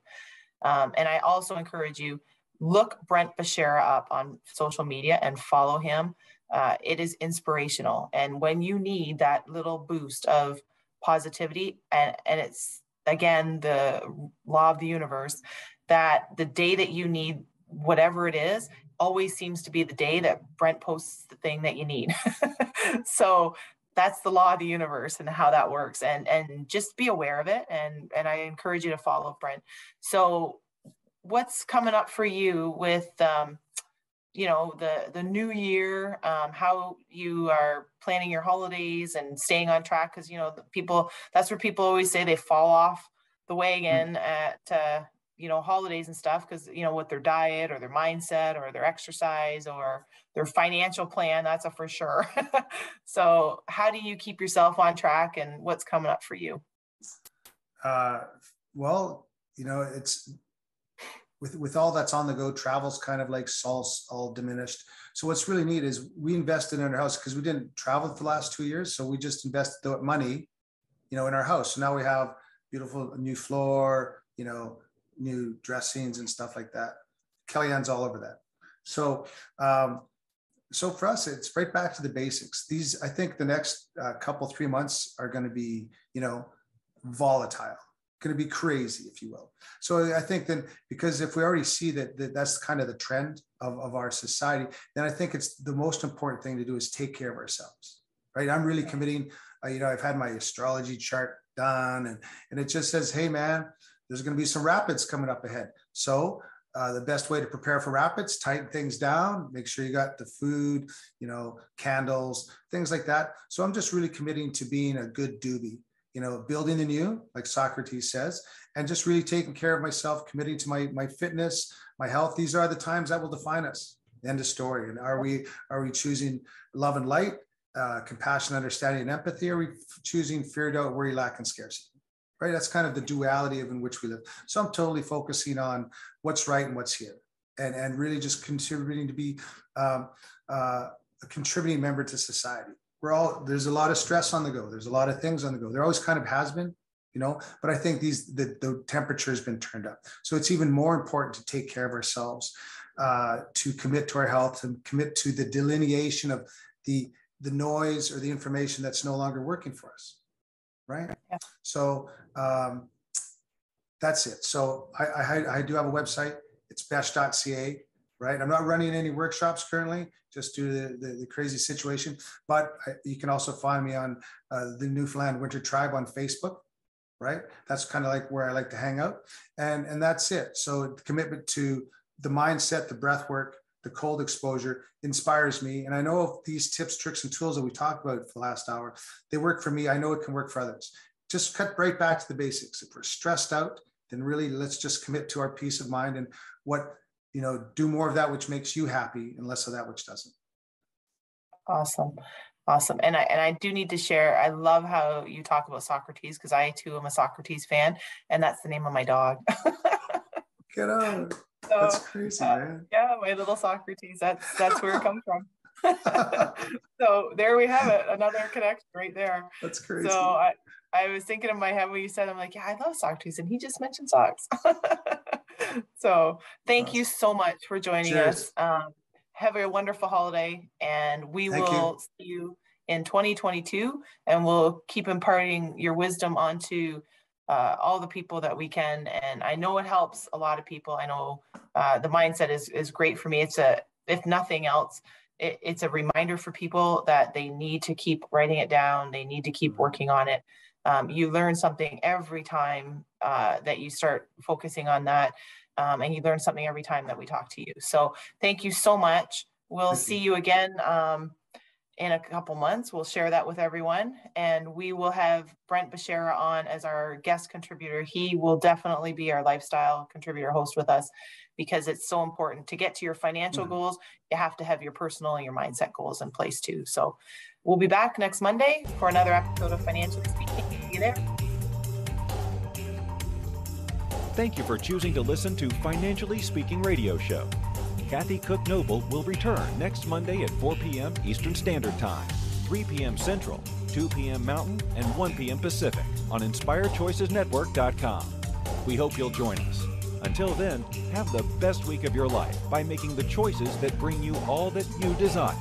And I also encourage you, look Brent Beshara up on social media and follow him. It is inspirational. And when you need that little boost of positivity, and it's, again, the law of the universe, that the day that you need whatever it is, always seems to be the day that Brent posts the thing that you need. So that's the law of the universe and how that works. And just be aware of it. And I encourage you to follow Brent. So what's coming up for you with, the new year, how you are planning your holidays and staying on track? Because, that's where people always say they fall off the wagon at, holidays and stuff, because, with their diet or their mindset or their exercise or their financial plan, that's a for sure. So how do you keep yourself on track, and what's coming up for you? Well, it's with all that's on the go, travel's kind of like all diminished. So what's really neat is we invested in our house because we didn't travel for the last 2 years. So we just invested the money, in our house. So now we have beautiful new floor, new dressings and stuff like that. Kellyanne's all over that. So, so for us, it's right back to the basics. I think the next 3 months are going to be, volatile, going to be crazy, if you will. So I think then, because if we already see that's kind of the trend of our society, then I think it's the most important thing to do is take care of ourselves, right? I'm really committing, I've had my astrology chart done, and it just says, hey man, there's going to be some rapids coming up ahead. So the best way to prepare for rapids, tighten things down, make sure you got the food, candles, things like that. So I'm just really committing to being a good doobie, building the new, like Socrates says, and just really taking care of myself, committing to my fitness, my health. These are the times that will define us. End of story. And are we choosing love and light, compassion, understanding, and empathy? Or are we choosing fear, doubt, worry, lack, and scarcity? Right? That's kind of the duality in which we live. So I'm totally focusing on what's right and what's here, and really just contributing to be a contributing member to society. There's a lot of stress on the go. There's a lot of things on the go. There always kind of has been, but I think the temperature has been turned up. So it's even more important to take care of ourselves, to commit to our health and commit to the delineation of the noise or the information that's no longer working for us. Right. Yeah. So that's it. So I do have a website. It's besh.ca. Right. I'm not running any workshops currently, just due to the crazy situation. But you can also find me on the Newfoundland Winter Tribe on Facebook. Right. That's kind of like where I like to hang out. And that's it. So the commitment to the mindset, the breath work, the cold exposure inspires me. And I know if these tips, tricks, and tools that we talked about for the last hour, they work for me. I know it can work for others. Just cut right back to the basics. If we're stressed out, then really let's just commit to our peace of mind and do more of that which makes you happy and less of that which doesn't. Awesome. And I do need to share, I love how you talk about Socrates, because I too am a Socrates fan, and that's the name of my dog. Get out. So, that's crazy, man. Yeah, my little Socrates. That's where it comes from. So there we have it. Another connection right there. That's crazy. So I was thinking in my head when you said, I'm like, yeah, I love Socrates, and he just mentioned socks. So thank you so much for joining us. Have a wonderful holiday, and we will see you in 2022, and we'll keep imparting your wisdom onto all the people that we can. And I know it helps a lot of people. I know the mindset is great for me. If nothing else, it's a reminder for people that they need to keep writing it down. They need to keep working on it. You learn something every time that you start focusing on that. And you learn something every time that we talk to you. So thank you so much. We'll see you again in a couple months. We'll share that with everyone, and we will have Brent Beshara on as our guest contributor. He will definitely be our lifestyle contributor host with us, because it's so important to get to your financial goals. You have to have your personal and your mindset goals in place too. So we'll be back next Monday for another episode of Financially Speaking. See you there. Thank you for choosing to listen to Financially Speaking Radio Show. Kathy Cook Noble will return next Monday at 4 p.m. Eastern Standard Time, 3 p.m. Central, 2 p.m. Mountain, and 1 p.m. Pacific on InspiredChoicesNetwork.com. We hope you'll join us. Until then, have the best week of your life by making the choices that bring you all that you desire.